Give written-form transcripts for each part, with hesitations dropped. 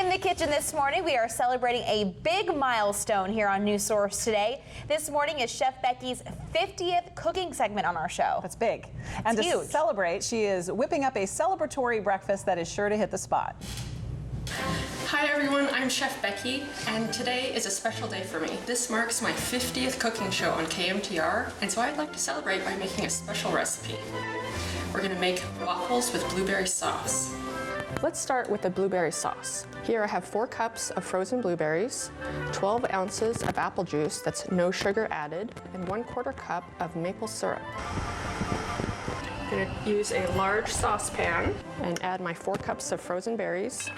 In the kitchen this morning, we are celebrating a big milestone here on New Source today. This morning is Chef Becky's 50th cooking segment on our show. That's big. And to celebrate, she is whipping up a celebratory breakfast that is sure to hit the spot. Hi everyone, I'm Chef Becky, and today is a special day for me. This marks my 50th cooking show on KMTR, and so I'd like to celebrate by making a special recipe. We're going to make waffles with blueberry sauce. Let's start with the blueberry sauce. Here I have 4 cups of frozen blueberries, 12 ounces of apple juice that's no sugar added, and 1/4 cup of maple syrup. I'm going to use a large saucepan and add my 4 cups of frozen berries.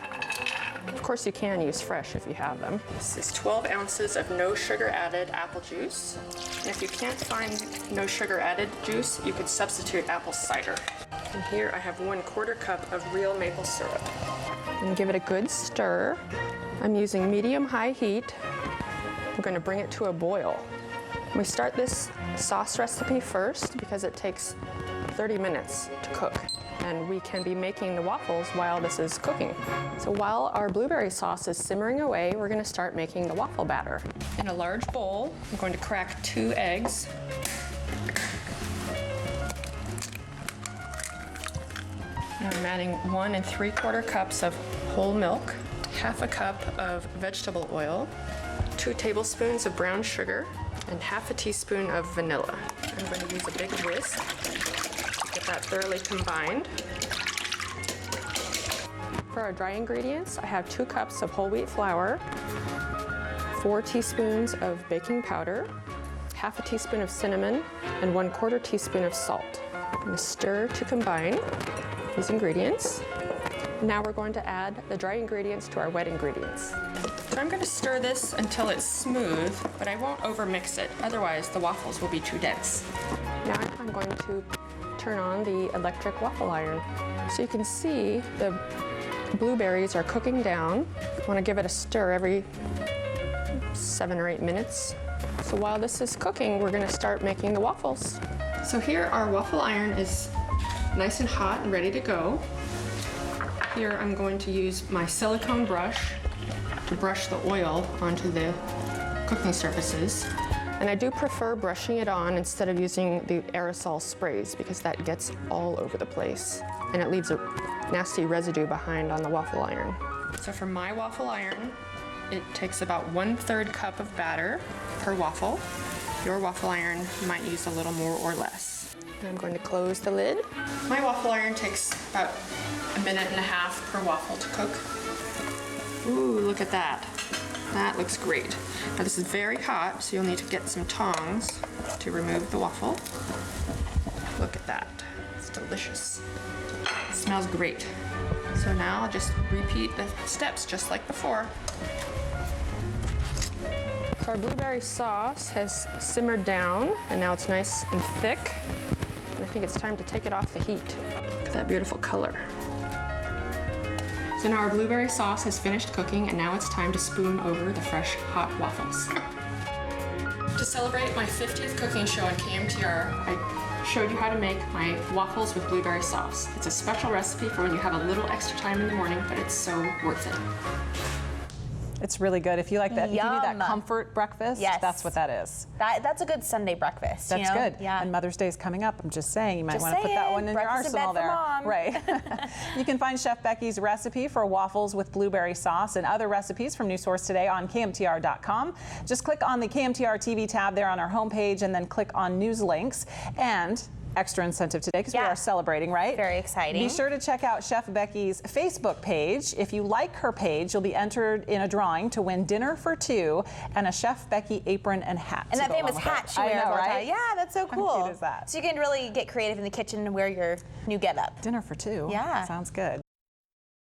Of course, you can use fresh if you have them. This is 12 ounces of no sugar added apple juice. And if you can't find no sugar added juice, you could substitute apple cider. And here I have 1/4 cup of real maple syrup. And give it a good stir. I'm using medium-high heat. I'm going to bring it to a boil. We start this sauce recipe first because it takes 30 minutes to cook. And we can be making the waffles while this is cooking. So while our blueberry sauce is simmering away, we're going to start making the waffle batter. In a large bowl, I'm going to crack 2 eggs. And I'm adding 1 3/4 cups of whole milk, 1/2 cup of vegetable oil, 2 tablespoons of brown sugar, and 1/2 teaspoon of vanilla. I'm going to use a big whisk. Get that thoroughly combined. For our dry ingredients, I have 2 cups of whole wheat flour, 4 teaspoons of baking powder, 1/2 teaspoon of cinnamon, and 1/4 teaspoon of salt. I'm going to stir to combine these ingredients. Now we're going to add the dry ingredients to our wet ingredients. So I'm going to stir this until it's smooth, but I won't overmix it, otherwise the waffles will be too dense. Now I'm going to turn on the electric waffle iron. So you can see the blueberries are cooking down. You want to give it a stir every 7 or 8 minutes. So while this is cooking, we're going to start making the waffles. So here our waffle iron is nice and hot and ready to go. Here I'm going to use my silicone brush to brush the oil onto the cooking surfaces. And I do prefer brushing it on instead of using the aerosol sprays because that gets all over the place and it leaves a nasty residue behind on the waffle iron. So for my waffle iron, it takes about 1/3 cup of batter per waffle. Your waffle iron might use a little more or less. And I'm going to close the lid. My waffle iron takes about 1.5 minutes per waffle to cook. Ooh, look at that. That looks great. Now this is very hot, so you'll need to get some tongs to remove the waffle. Look at that. It's delicious. It smells great. So now I'll just repeat the steps just like before. So our blueberry sauce has simmered down, and now it's nice and thick. And I think it's time to take it off the heat. Look at that beautiful color. So now our blueberry sauce has finished cooking, and now it's time to spoon over the fresh, hot waffles. To celebrate my 50th cooking show on KMTR, I showed you how to make my waffles with blueberry sauce. It's a special recipe for when you have a little extra time in the morning, but it's so worth it. It's really good. If you like that, if you need that comfort breakfast, yes, that's what that is. That's a good Sunday breakfast. That's good. Yeah. And Mother's Day is coming up. I'm just saying, you might want to put that one in your arsenal there. Right. You can find Chef Becky's recipe for waffles with blueberry sauce and other recipes from New Source today on KMTR.com. Just click on the KMTR TV tab there on our homepage and then click on news links. And extra incentive today because we are celebrating, right? Very exciting. Be sure to check out Chef Becky's Facebook page. If you like her page, you'll be entered in a drawing to win dinner for 2 and a Chef Becky apron and hat. And that famous hat she wears all the time. Yeah, that's so cool. How cute is that? So you can really get creative in the kitchen and wear your new getup. Dinner for 2. Yeah. Sounds good.